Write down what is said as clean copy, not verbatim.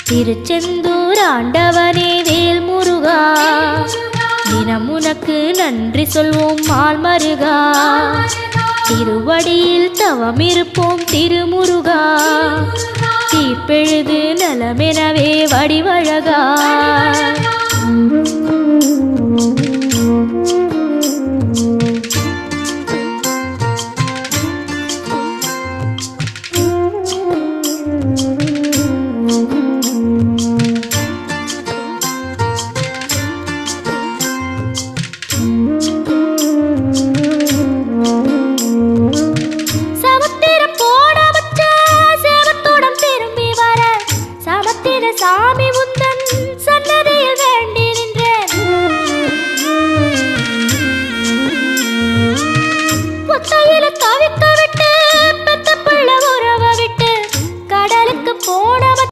திருச்செந்தூர் ஆண்டவனே வேல் முருகா, தினம் உனக்கு நன்றி சொல்வோம் மால் மருகா. திருவடியில் தவம் இருப்போம் திருமுருகா, தீப்பெழுது நலமெனவே வடிவழகா. சாமி உந்த